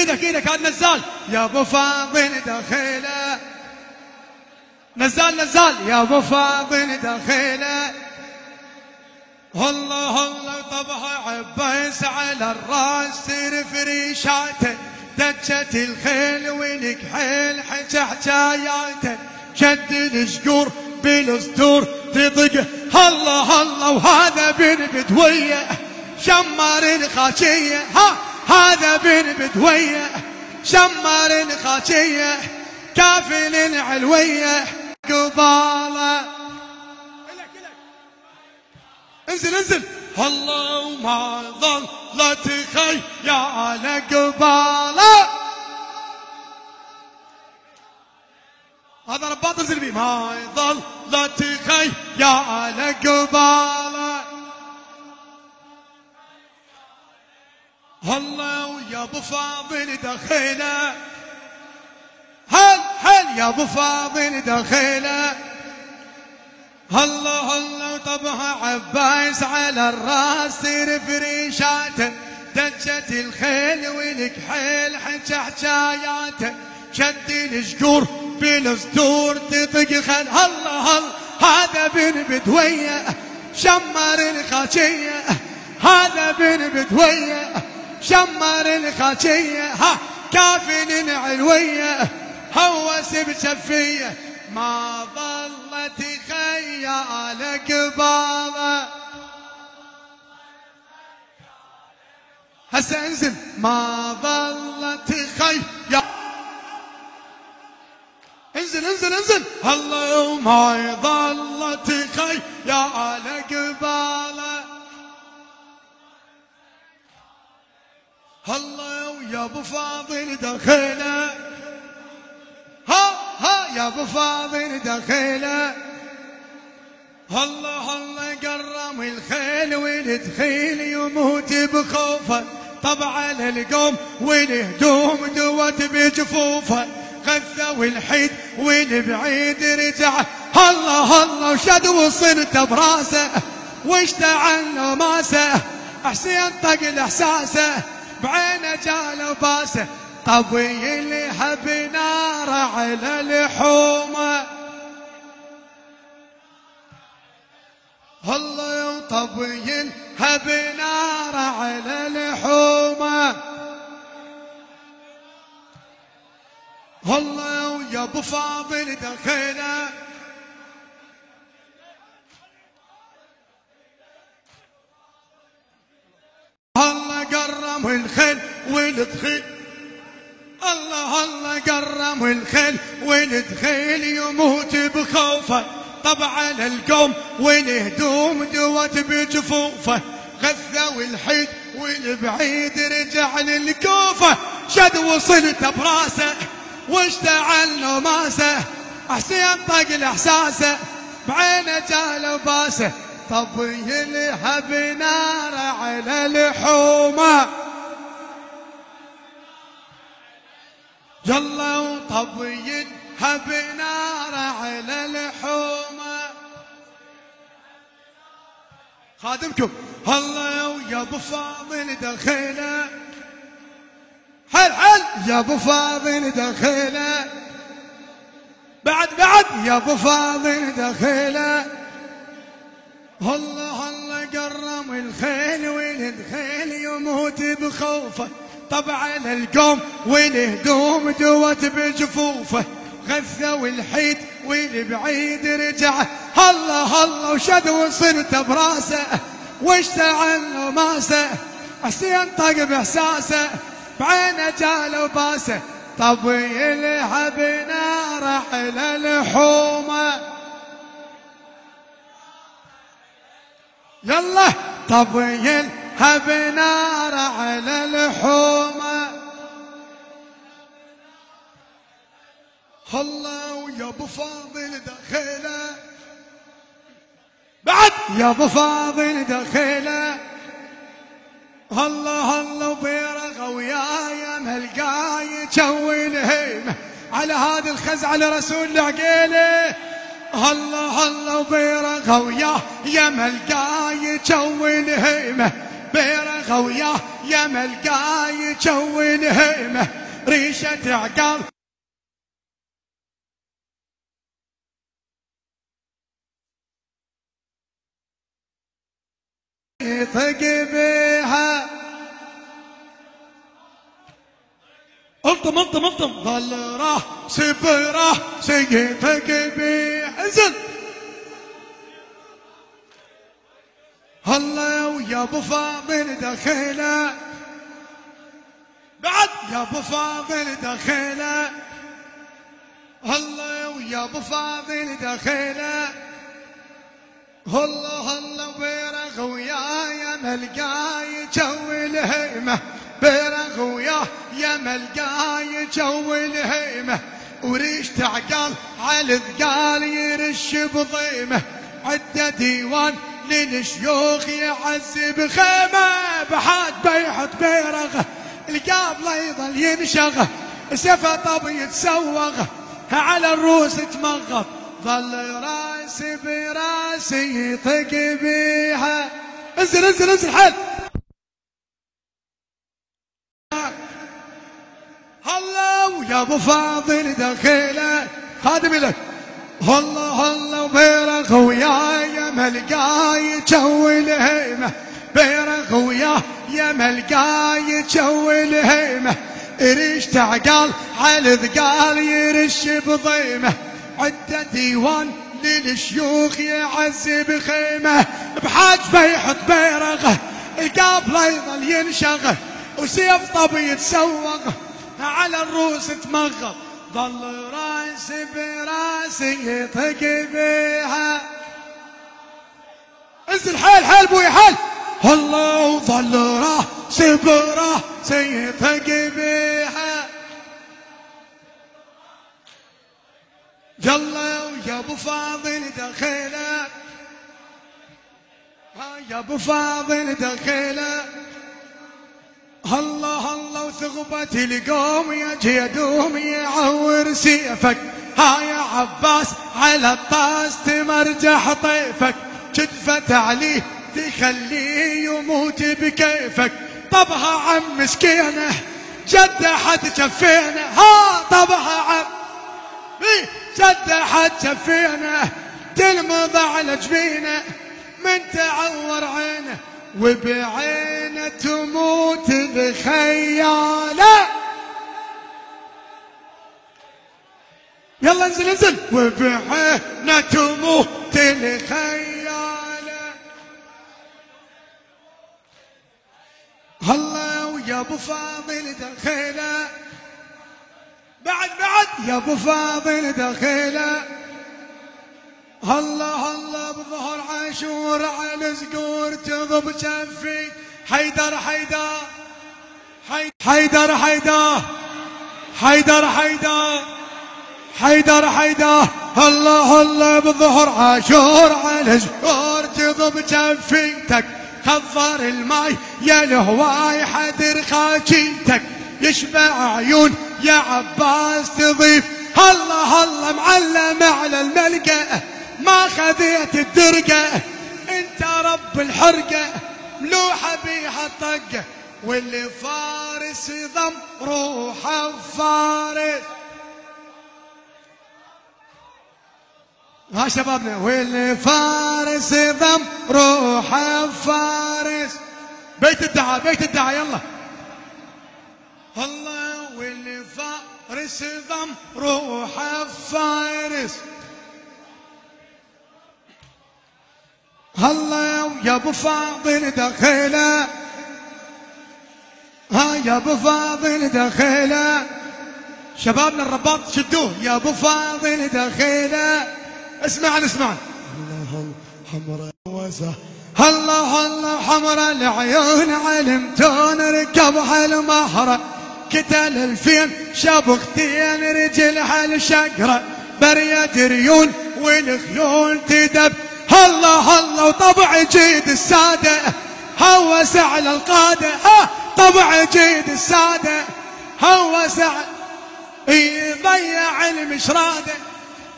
ايدك ايدك هاد نزال يا ابو فاضل دخيله، نزال نزال يا ابو فاضل دخيله. الله الله طبها عباس على الراس ترفريشاته، دجت الخيل ونكحيل حكى حكاياته، شد الشقور بالصدور تطق. الله الله وهذا بن بدويه شمار الخاشيه، هذا بن بدويه شمار الخاشيه، كافل العلويه قباله. انزل انزل. الله ما ظلت خيال قباله، هذا رباط انزل بيه. ما ظلت خيال قباله. الله ويا ابو فاضل دخيله، هل هل يا ابو فاضل دخيله. الله الله طبها عباس على الراس ترفريشاته، دجت الخيل والكحيل حكى حكاياته، شد الشقور بالصدور تطق خل. الله الله هذا بن بدويه شمر الخاشيه، هذا بن بدويه شمر الخاشيه، كافن العلويه هوس بشفيه. ما ظلت خيال قباله. هسه انزل. ما ظلت خيال، انزل انزل انزل. الله ما ظلت خيال قباله. الله ويا ابو فاضل دخيله، ها يا ابو فاضل دخيله. الله الله قرم الخيل والدخيل يموت بخوفه، طبعا القوم والهدوم دوت بجفوفه، غثوا الحيد والبعيد رجع. الله الله وشد وصلت براسه واشتعل نماسه، حسين طق الاحساسه بعينه جاله باسه، طبي لهب نار على لحومه. الله طبي لهب نار على لحومه. الله ويا ابو فاضل دخيله، الله قرم الخيل والدخيل. الله الله قرم الخيل والدخيل يموت بخوفه، طبعا القوم والهدوم دوت بجفوفه، غثوا الحيد والبعيد رجع للكوفه، شد وصلت براسه واشتعل نماسه، حسين طق الاحساسه بعينه جاله باسه، طبي لهب نار على لحومه. يلا وطبي لهب نار على لحومه. خادمكم. الله ويا ابو فاضل دخيله، حل حل يا ابو فاضل دخيله، بعد يا ابو فاضل دخيله. الله الله قرم الخيل والدخيل يموت بخوفه، طبعا القوم والهدوم دوت بجفوفه، غثوا الحيد والبعيد رجع. الله الله وشد وصلت براسه واشتعل نماسه، حسين طق باحساسه بعينه جاله باسه، طبي لهب نار على لحومه. يلا طبي لهب نار على لحومه. الله ويا ابو فاضل دخيله، بعد يا ابو فاضل دخيله. الله الله بيرغ وياي ملقاي جوي الهيمه على هذا الخز على رسول العقيله. الله الله بيرغ وياي ملقاي جوي الهيمه بيرغ وياه يا ملقاه يجون هيمه ريشة عقال يطق بيها الطم ظل راس براس يطق بيها انزل هلا ويا ابو فاضل دخيله بعد يا ابو فاضل دخيله هلا ويا ابو فاضل دخيله هلا بيرغ وياه يا ملقاه يجو الهيمه بيرغ وياه يا ملقاه يجو الهيمه وريشته عقال على الثقال يرش بضيمه عده ديوان للشيوخ يعذب خيمه بحاد بيحط بيرغه القابل يظل ينشغه سفه طب يتسوغه على الروس تمغط ظل راسي براسي يطق بيها انزل حل هلا ويا ابو فاضل دخيله خادم لك هلا بيرغ وياه يا ملقاه يجو الهيمه بيرغ وياه يا ملقاه يجو الهيمه ريشته عقال على ثقال يرش بضيمه عده ديوان للشيوخ يعذب خيمه بحاج بيحط بيرغه القابل يظل ينشغه وسيف طب يتسوغ على الروس تمغط ظل راسي براسي يطق بيها انزل حيل بوي حيل هلا وظل راسي براسي يطق بيها يلا ويا ابو فاضل دخيله يا ابو فاضل دخيله هلا وثغبة القوم يجي يدوم يعور سيفك يا عباس على الطاس تمرجح طيفك كتفت عليه تخليه يموت بكيفك طبها عم مسكينه جدحت جفينه طبها عم جدحت جفينه تلمض على جبينه من تعور عينه وبعينه تموت بخياله يلا انزل وبعينه تموت الخياله هلا ويا ابو فاضل دخيله بعد يا ابو فاضل دخيله هلا بظهر عاشور على زقور تضب جفي حيدر هلا بظهر عاشور على زقور تضب جفيتك خضر الماي يا الهواي حدر خاجيتك يشبع عيون يا عباس تضيف هلا معلم على الملقى ما خذيت الدرقة انت رب الحرقة ملوحة بيها الطقة واللي فارس ضم روحه فارس شبابنا واللي فارس ضم روحه فارس بيت الدعاء يلا الله واللي فارس ضم روحه فارس هلا يا ابو فاضل دخيله يا ابو فاضل دخيله شبابنا الرباط شدوه يا ابو فاضل دخيله اسمع الله حمرا وزه هلا حمرا العيون علمتون ركبها المهره كتل الفين شبختين رجلها الشقره بريد ريون والخيول تدب هلا وطبع جيد الساده هوس على القاده طبع جيد الساده هوس يضيع المشراده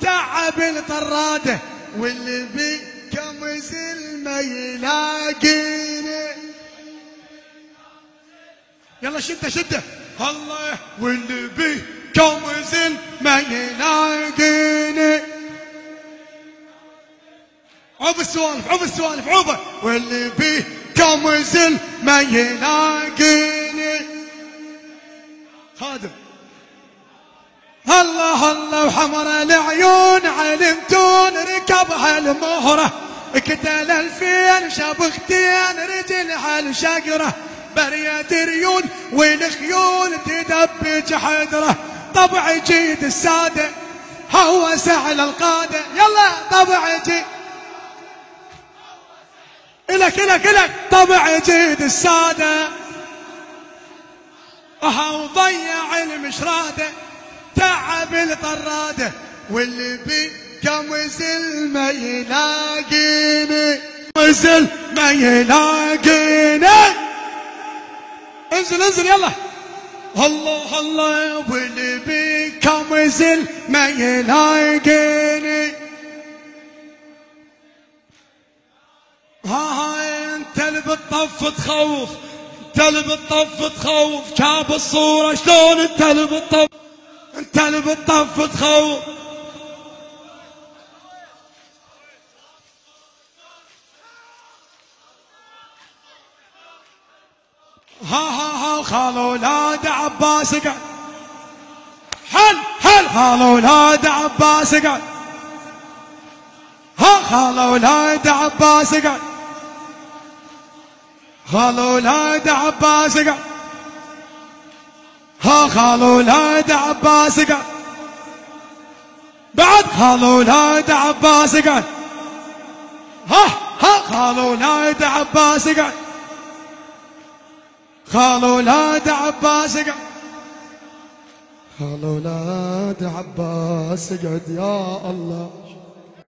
تعب الطراده واللي بكمز ما يلاقيني يلا شده شده. الله واللي بيه كومزن ما يلاقيني. عوب السوالف عوب السوالف عوبه. واللي بيه كومزن ما يلاقيني. خادم. الله الله وحمر العيون علمتون ركبها المهره. اكتل الفيل شبختين رجلها الشقره. برية ريون والخيول تدبج حدره. طبع جيد الساده هوس على القاده. يلا طبع جيد الك الك الك. طبع جيد الساده وضيع المشراده. تعب الطراده واللي بي كمزل ما يلاقيني. مزل ما يلاقيني. انزل انزل يلا. الله الله واللي بي كمزل ما يلاقيني. ها انت اللي بالطف تخوف. انت اللي بالطف تخوف. شاب الصورة شلون انت اللي بالطف. انت اللي بالطف تخوف. ها خال اولاد عباس قعد. حل حل خال اولاد عباس قعد. ها خال اولاد عباس قعد. خال اولاد عباس قعد. ها خال اولاد عباس قعد. بعد خال اولاد عباس قعد. ها خال اولاد عباس قعد. خال اولاد عباس قعد. خال اولاد عباس قعد. يا الله